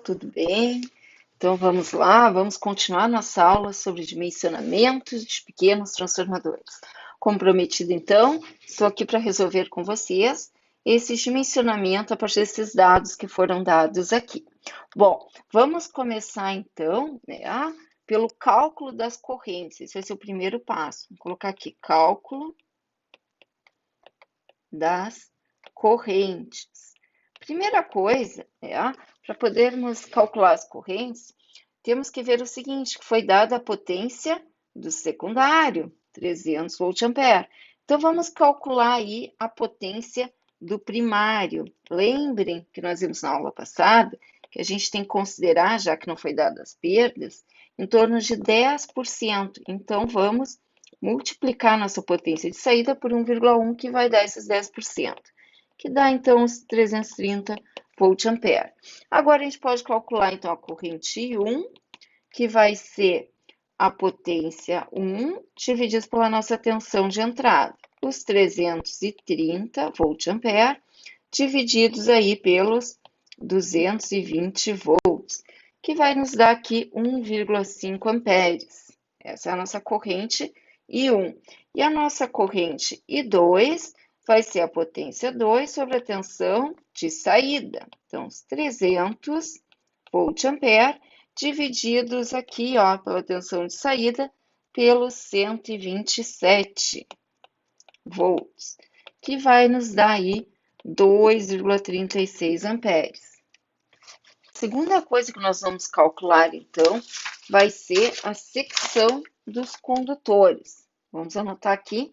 Tudo bem? Então vamos lá, vamos continuar nossa aula sobre dimensionamentos de pequenos transformadores. Comprometido então, estou aqui para resolver com vocês esse dimensionamento a partir desses dados que foram dados aqui. Bom, vamos começar então, pelo cálculo das correntes. Esse vai ser o primeiro passo. Vou colocar aqui cálculo das correntes. Primeira coisa, para podermos calcular as correntes, temos que ver o seguinte, que foi dada a potência do secundário, 300 volt-ampere. Então, vamos calcular aí a potência do primário. Lembrem que nós vimos na aula passada que a gente tem que considerar, já que não foi dado as perdas, em torno de 10%. Então, vamos multiplicar nossa potência de saída por 1,1, que vai dar esses 10%, que dá, então, os 330 volt-ampere. Agora, a gente pode calcular, então, a corrente 1, que vai ser a potência 1 dividido pela nossa tensão de entrada, os 330 volt-ampere, divididos aí pelos 220 volts, que vai nos dar aqui 1,5 amperes. Essa é a nossa corrente I1. E a nossa corrente I2 vai ser a potência 2 sobre a tensão de saída. Então, os 300 volt-ampere divididos aqui, pela tensão de saída, pelos 127 volts, que vai nos dar aí 2,36 amperes. A segunda coisa que nós vamos calcular, então, vai ser a secção dos condutores. Vamos anotar aqui,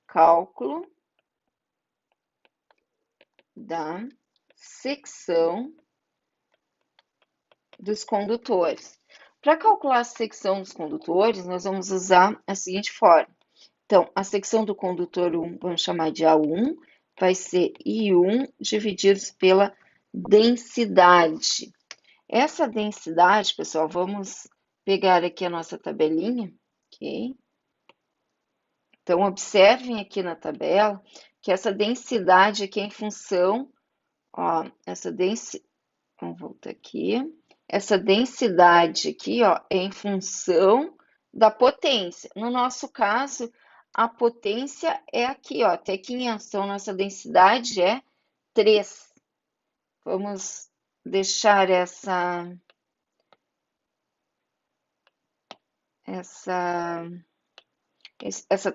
cálculo da secção dos condutores. Para calcular a secção dos condutores, nós vamos usar a seguinte forma. Então, a secção do condutor 1, vamos chamar de A1, vai ser I1 divididos pela densidade. Essa densidade, pessoal, vamos pegar aqui a nossa tabelinha, ok? Então, observem aqui na tabela que essa densidade aqui é em função, vamos voltar aqui. Essa densidade aqui, é em função da potência. No nosso caso, a potência é aqui, até 500. Então, nossa densidade é 3. Vamos deixar essa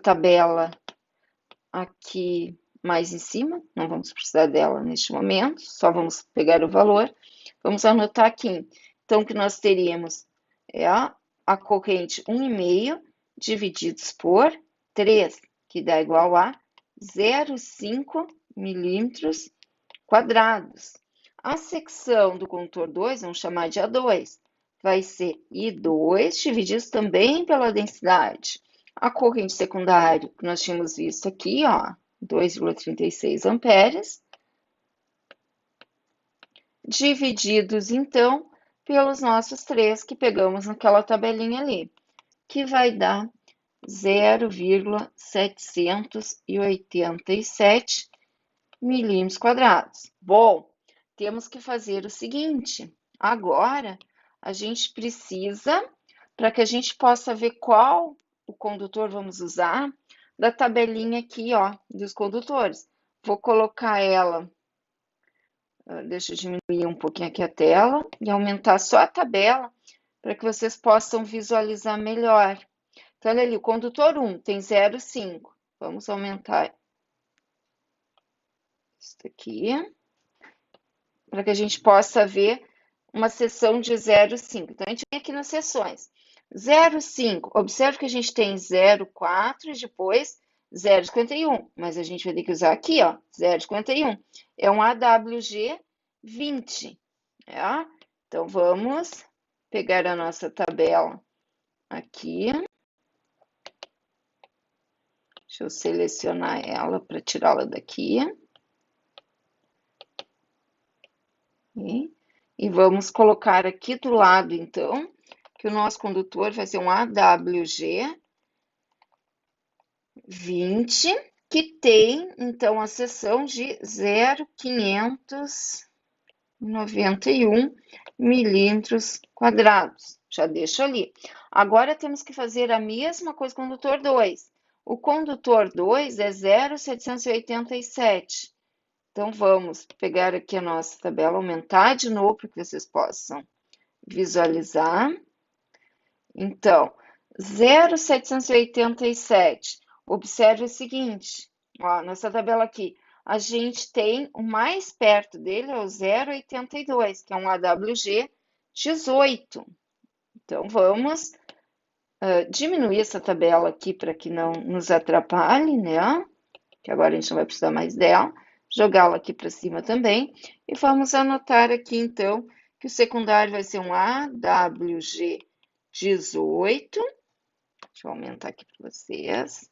tabela aqui mais em cima. Não vamos precisar dela neste momento, só vamos pegar o valor. Vamos anotar aqui. Então, o que nós teríamos é a corrente 1,5 divididos por 3, que dá igual a 0,5 milímetros quadrados. A secção do condutor 2, vamos chamar de A2, vai ser I2 divididos também pela densidade. A corrente secundária, que nós tínhamos visto aqui, 2,36 amperes, divididos, então, pelos nossos 3 que pegamos naquela tabelinha ali, que vai dar 0,787 milímetros quadrados. Bom, temos que fazer o seguinte, agora a gente precisa, para que a gente possa ver qual o condutor vamos usar, da tabelinha aqui, dos condutores. Vou colocar ela, deixa eu diminuir um pouquinho aqui a tela e aumentar só a tabela para que vocês possam visualizar melhor. Então, olha ali, o condutor 1 tem 0,5. Vamos aumentar isso aqui, para que a gente possa ver uma seção de 0,5. Então, a gente vem aqui nas seções. 0,5, observe que a gente tem 0,4 e depois 0,51, mas a gente vai ter que usar aqui, 0,51. É um AWG 20, Então, vamos pegar a nossa tabela aqui. Deixa eu selecionar ela para tirá-la daqui. E vamos colocar aqui do lado, então, que o nosso condutor vai ser um AWG 20, que tem, então, a seção de 0,591, milímetros quadrados. Já deixo ali. Agora temos que fazer a mesma coisa com o condutor 2. O condutor 2 é 0,787. Então, vamos pegar aqui a nossa tabela, aumentar de novo para que vocês possam visualizar. Então, 0,787. Observe o seguinte, ó, nessa tabela aqui, a gente tem o mais perto dele é o 0,82, que é um AWG 18. Então, vamos diminuir essa tabela aqui para que não nos atrapalhe, né? Que agora a gente não vai precisar mais dela. Jogá-la aqui para cima também. E vamos anotar aqui, então, que o secundário vai ser um AWG 18. Deixa eu aumentar aqui para vocês.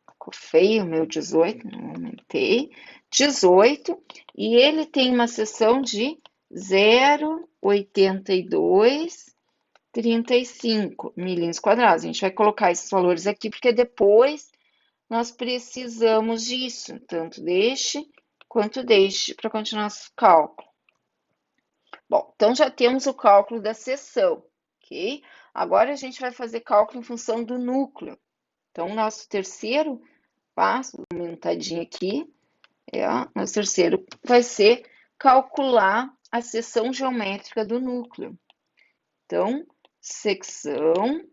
Ficou feio o meu 18, não aumentei. 18, e ele tem uma seção de 0,8235 milímetros quadrados. A gente vai colocar esses valores aqui, porque depois nós precisamos disso, tanto deste quanto deste, para continuar nosso cálculo. Bom, então já temos o cálculo da seção, ok? Agora a gente vai fazer cálculo em função do núcleo. Então, nosso terceiro passo, aumentadinho aqui, nosso terceiro vai ser calcular a seção geométrica do núcleo. Então, secção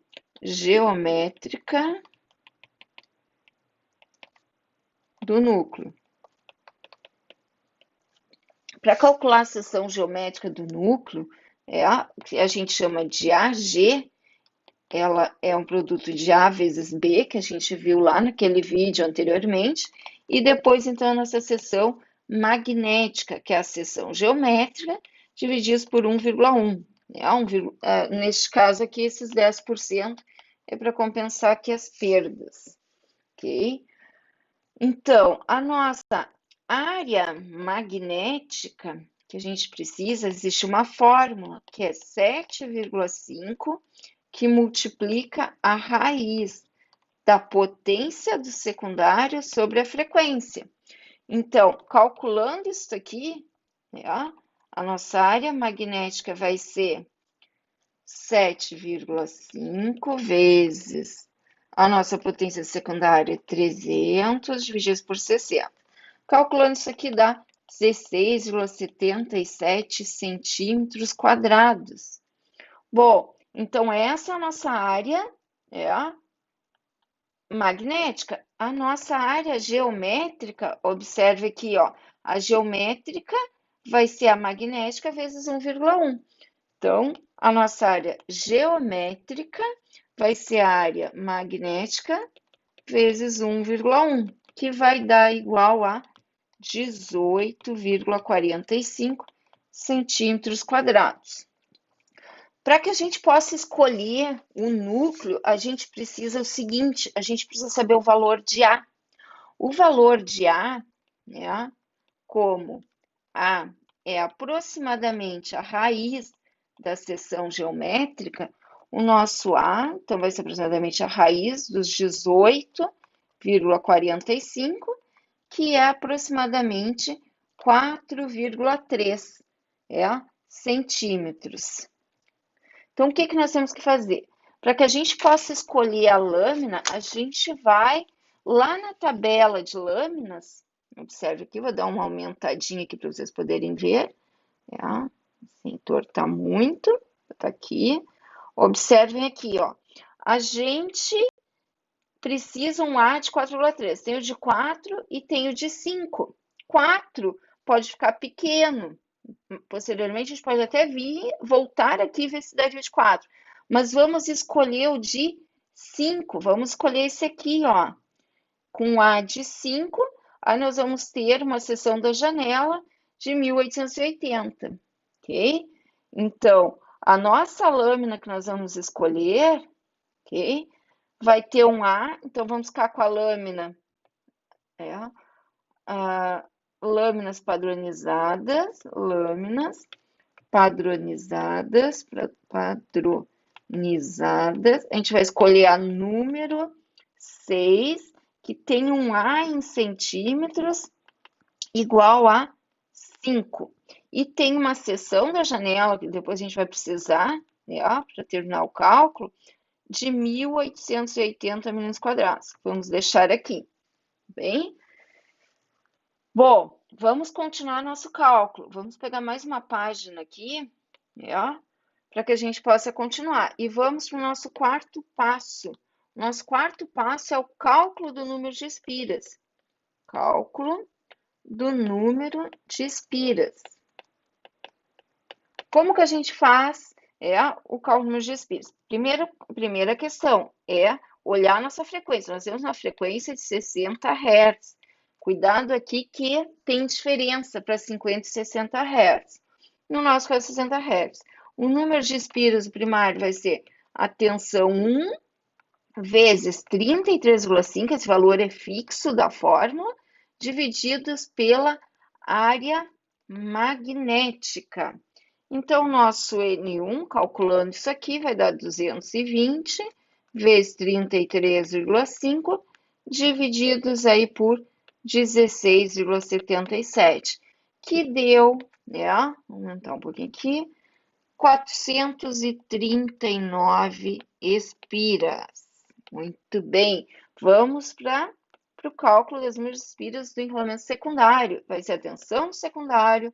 geométrica do núcleo. Para calcular a seção geométrica do núcleo, que a gente chama de AG, ela é um produto de A vezes B, que a gente viu lá naquele vídeo anteriormente, e depois, então, a nossa seção magnética, que é a seção geométrica, divididos por 1,1. Neste caso aqui, esses 10% é para compensar aqui as perdas, ok? Então, a nossa área magnética que a gente precisa, existe uma fórmula que é 7,5, que multiplica a raiz da potência do secundário sobre a frequência. Então, calculando isso aqui, a nossa área magnética vai ser 7,5 vezes a nossa potência secundária, 300, dividido por 60. Calculando isso aqui, dá 16,77 centímetros quadrados. Bom, então essa é a nossa área magnética. A nossa área geométrica, observe aqui, a geométrica vai ser a magnética vezes 1,1. Então, a nossa área geométrica vai ser a área magnética vezes 1,1, que vai dar igual a 18,45 centímetros quadrados. Para que a gente possa escolher o núcleo, a gente precisa o seguinte, a gente precisa saber o valor de A. O valor de A, como A é aproximadamente a raiz da seção geométrica, o nosso A, então, vai ser aproximadamente a raiz dos 18,45, que é aproximadamente 4,3 centímetros. Então, o que nós temos que fazer? Para que a gente possa escolher a lâmina, a gente vai lá na tabela de lâminas, observe aqui, vou dar uma aumentadinha aqui para vocês poderem ver, sem entortar muito, tá aqui. Observem aqui, a gente precisa um A de 4,3, tem o de 4 e tem o de 5. 4 pode ficar pequeno, posteriormente a gente pode até voltar aqui e ver se dá de 4, mas vamos escolher o de 5, vamos escolher esse aqui, com A de 5, aí nós vamos ter uma seção da janela de 1880, ok? Então, a nossa lâmina que nós vamos escolher, ok? Vai ter um A, então vamos ficar com a lâmina, lâminas padronizadas, a gente vai escolher a número 6, que tem um A em centímetros, igual a 5. e tem uma seção da janela, que depois a gente vai precisar, né, para terminar o cálculo, de 1.880 milímetros quadrados. Vamos deixar aqui, bem? Bom, vamos continuar nosso cálculo. Vamos pegar mais uma página aqui, né, para que a gente possa continuar. E vamos para o nosso quarto passo. Nosso quarto passo é o cálculo do número de espiras. Cálculo do número de espiras. Como que a gente faz o cálculo do número de espiras? Primeira questão é olhar nossa frequência. Nós temos uma frequência de 60 Hz. Cuidado aqui que tem diferença para 50 e 60 Hz. No nosso caso, 60 Hz. O número de espiras primário vai ser a tensão 1 vezes 33,5, esse valor é fixo da fórmula, divididos pela área magnética. Então, nosso N1, calculando isso aqui, vai dar 220 vezes 33,5, divididos aí por 16,77, que deu, né? Vou aumentar um pouquinho aqui, 439 espiras. Muito bem. Vamos para o cálculo das números de espiras do enrolamento secundário. Vai ser a tensão secundário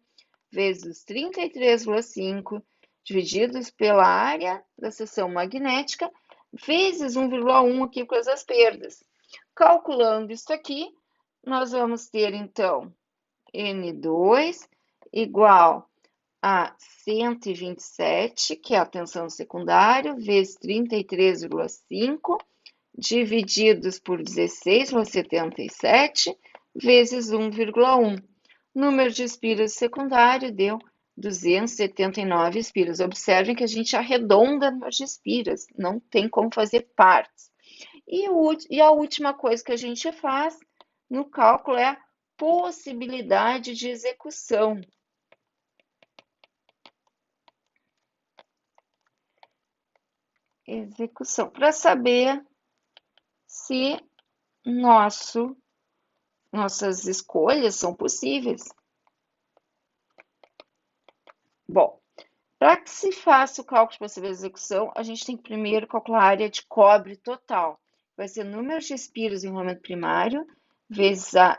vezes 33,5 divididos pela área da seção magnética vezes 1,1 aqui com as perdas. Calculando isso aqui, nós vamos ter, então, N2 igual a 127, que é a tensão secundária, vezes 33,5, divididos por 16,77, vezes 1,1. Número de espiras secundário deu 279 espiras. Observem que a gente arredonda número de espiras, não tem como fazer partes. E a última coisa que a gente faz no cálculo é a possibilidade de execução. Para saber se nossas escolhas são possíveis. Bom, para que se faça o cálculo de possível execução, a gente tem que primeiro calcular a área de cobre total. Vai ser número de espiras em enrolamento primário, vezes a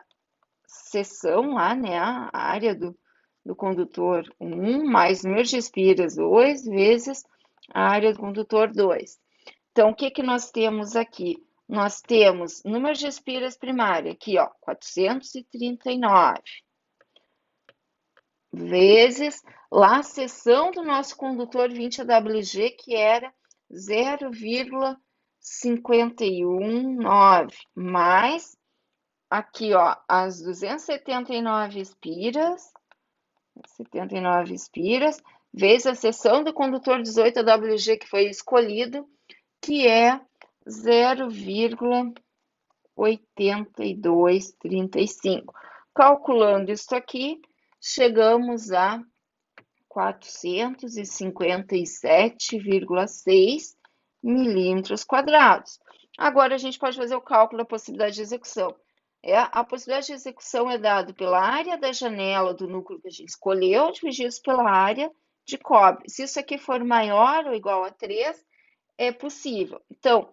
seção lá, né, a área do condutor 1, mais número de espiras 2, vezes a área do condutor 2. Então, o que nós temos aqui? Nós temos número de espiras primária, aqui, ó, 439, vezes lá a seção do nosso condutor 20 AWG, que era 0,519, mais aqui, ó, as 279 espiras, 79 espiras, vezes a seção do condutor 18 AWG que foi escolhido, que é 0,8235. Calculando isso aqui, chegamos a 457,6 milímetros quadrados. Agora, a gente pode fazer o cálculo da possibilidade de execução. A possibilidade de execução é dada pela área da janela do núcleo que a gente escolheu, divididos pela área de cobre. Se isso aqui for maior ou igual a 3, é possível. Então,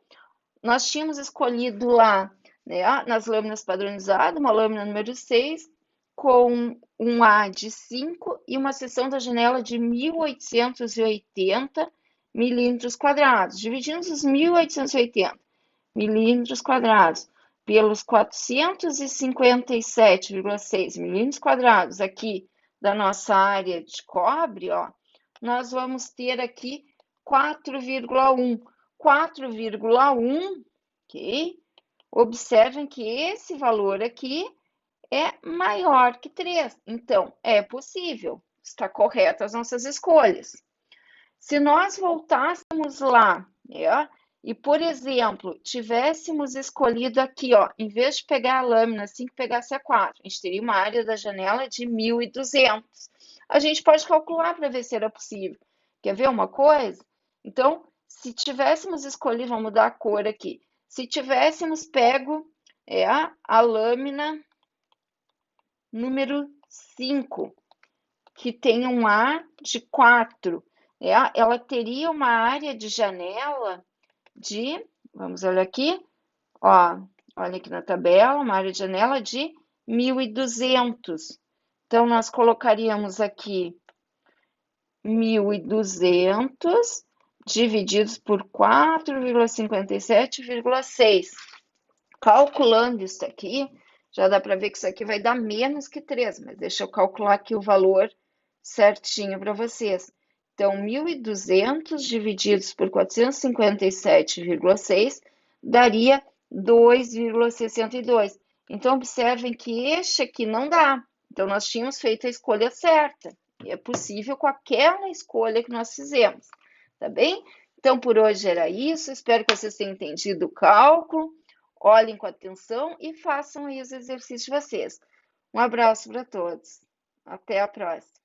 nós tínhamos escolhido lá, né, nas lâminas padronizadas, uma lâmina número 6, com um A de 5 e uma seção da janela de 1.880 milímetros quadrados. Dividimos os 1.880 milímetros quadrados pelos 457,6 milímetros quadrados aqui da nossa área de cobre, ó, nós vamos ter aqui 4,1. 4,1, ok? Observem que esse valor aqui é maior que 3. Então, é possível. Está correto as nossas escolhas. Se nós voltássemos lá, né, e, por exemplo, tivéssemos escolhido aqui, ó, em vez de pegar a lâmina 5, pegasse a 4, a gente teria uma área da janela de 1.200. A gente pode calcular para ver se era possível. Quer ver uma coisa? Então, se tivéssemos escolhido, vamos mudar a cor aqui. Se tivéssemos pego a lâmina número 5, que tem um A de 4, né? Ela teria uma área de janela de, vamos olhar aqui, ó, olha aqui na tabela, uma área de janela de 1.200. Então, nós colocaríamos aqui 1.200 divididos por 4,57,6. Calculando isso aqui, já dá para ver que isso aqui vai dar menos que 3, mas deixa eu calcular aqui o valor certinho para vocês. Então, 1.200 divididos por 457,6 daria 2,62. Então, observem que este aqui não dá. Então, nós tínhamos feito a escolha certa. E é possível com aquela escolha que nós fizemos, tá bem? Então, por hoje era isso. Espero que vocês tenham entendido o cálculo. Olhem com atenção e façam aí os exercícios de vocês. Um abraço para todos. Até a próxima.